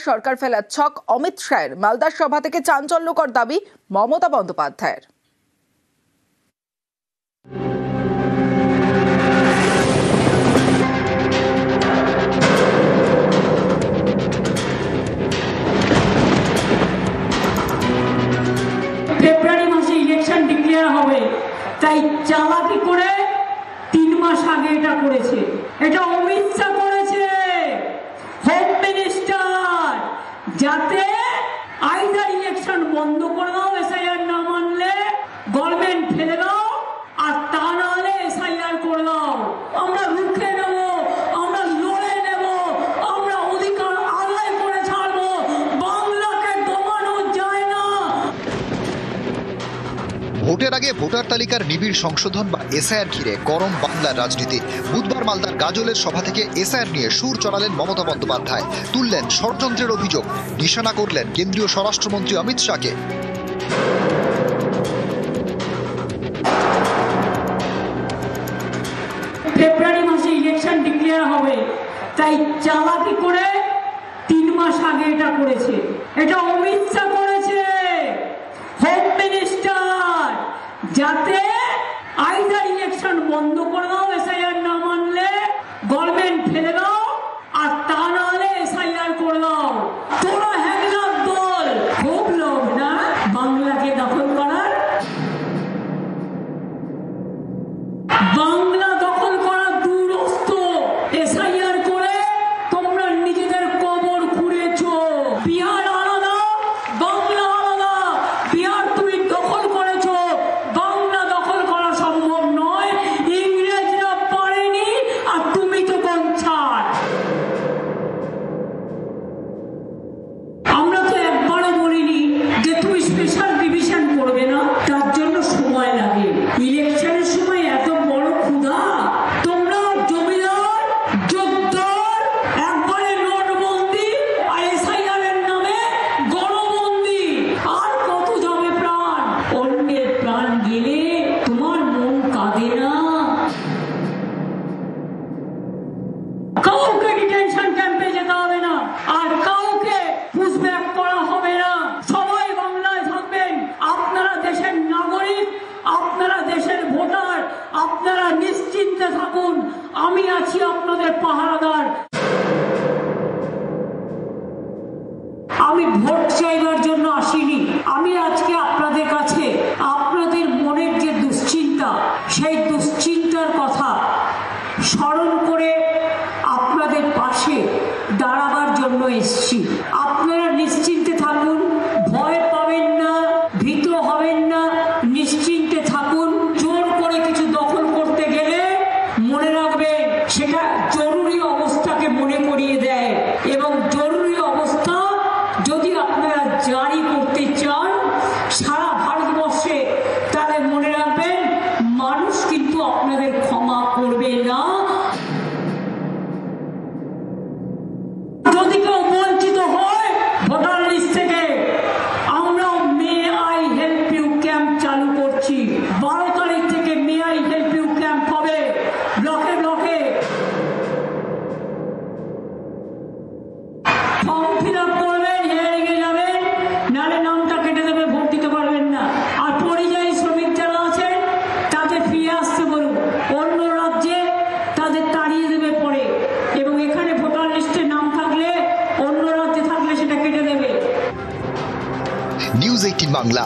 সরকার ফেলার ছক অমিত শাহের মালদার সভা থেকে চাঞ্চল্যকর দাবি মমতা বন্দ্যোপাধ্যায়ের। ফেব্রুয়ারি মাসে ইলেকশন ডিক্লেয়ার হবে, তাই চালাকি করে 3 মাস আগে এটা করেছে। এটা অমিত শাহ করেছে, হোম মিনিস্টার, যাতে আইদার ইলেকশন বন্ধ করে দাও, এসআইআর না মানলে গভর্নমেন্ট ফেলে দাও, আর তা না হলে এসআইআর করে দাও। আমরা রুখে নেব, আমরা লড়ে নেব, আমরা অধিকার আদায় করে ছাড়বো। বাংলাকে দমানো যায় না। ভোটের আগে ভোটার তালিকার নিবিড় সংশোধন বা এসআইআর ঘিরে গরম বাংলার রাজনীতি। বুধবার মালদার গাজলের সভা থেকে এসআইআর নিয়ে সুর চড়ালেন মমতা বন্দ্যোপাধ্যায়, তুললেন ষড়যন্ত্রের অভিযোগ, নিশানা করলেন কেন্দ্রীয় স্বরাষ্ট্রমন্ত্রী অমিত শাহকে। ফেব্রুয়ারি মাসে ইলেকশন ডিক্লেয়ার হবে, তাই চালাকি করে 3 মাস আগে এটা করেছে। এটা অমিত শাহ করেছে, হোম মিনিস্টার, যাতে আইদার ইলেকশন বন্ধ করে দাও, এসআইআর না মানলে গভর্নমেন্ট ফেলে দাও, আর তা না হলে এসআইআর করে দাও। তোরা হ্যাংলার দল, খুব লোভ না বাংলাকে দখল করার। বাংলা দখল করা দূরস্থ। এসআইআর করে তোমরা নিজেদের কবর খুঁড়েছো। বিহার আলাদা, বাংলা আলাদা। বিহার তুমি দখল করেছো, বাংলা দখল করা সম্ভব নয়। ইংরেজরা পারেনি, আর তুমি তো কনসার্ট। আমরা তো একবারও বলিনি যে তুমি স্পেশাল ডিভিশন করবে না, তার জন্য সময় লাগে। ইলেকশনের সময় এত বড় ক্ষুধা, তোমরা জমিদার যোগদার, একবারে নোটবন্দি আর এসআইআর এর নামে গণবন্দি। আর কত যাবে প্রাণ? অন্যের প্রাণ গেলে তোমার মন কাঁদে না? কাউকে ডিটেনশন ক্যাম্পে যেতে হবে না, আর কাউকে পুশব্যাক করা হবে না। সবাই বাংলায় থাকবেন। আপনারা দেশের নাগরিক, আপনারা দেশের ভোটার, আপনারা নিশ্চিন্তে থাকুন। আমি আছি আপনাদের পাহারাদার। আমি ভোট চাইবার জন্য আসিনি। আমি আজকে আপনাদের কাছে আপনাদের মনের যে দুশ্চিন্তা, সেই দুশ্চিন্তার কথা স্মরণ করে আপনাদের পাশে দাঁড়াবার জন্য এসেছি। আপনারা নিশ্চিন্তে থাকুন, ভয় পাবেন না, ভীত হবেন না, নিশ্চিন্তে থাকুন। জোর করে কিছু দখল করতে গেলে মনে রাখবেন সেটা জরুরি অবস্থাকে মনে করিয়ে দেয়, এবং জরুরি অবস্থা যদি আপনারা জারি করতে চান সারা ভারতবর্ষে, তাহলে মনে রাখবেন মানুষ কিন্তু আপনাদের ক্ষমা করবে না। যদি কেউ বঞ্চিত হয় ভোটার লিস্ট থেকে, আমরা May I help you camp চালু করছি। 12 তারিখ থেকে May I help you camp হবে ব্লকে ব্লকে। ফর্ম ফিল আপ করবেন, হিয়ারিং এ যাবেন, নালে নামটা কেটে দেবে, ভোট দিতে পারবেন না। আর পরিযায়ী শ্রমিক যারা আছেন তাদের ফিরে আসতে বলুন, অন্য রাজ্যে তাদের তাড়িয়ে দেবে পরে, এবং এখানে ভোটার লিস্টে নাম থাকলে অন্য রাজ্যে থাকলে সেটা কেটে দেবে। নিউজ 18 বাংলা।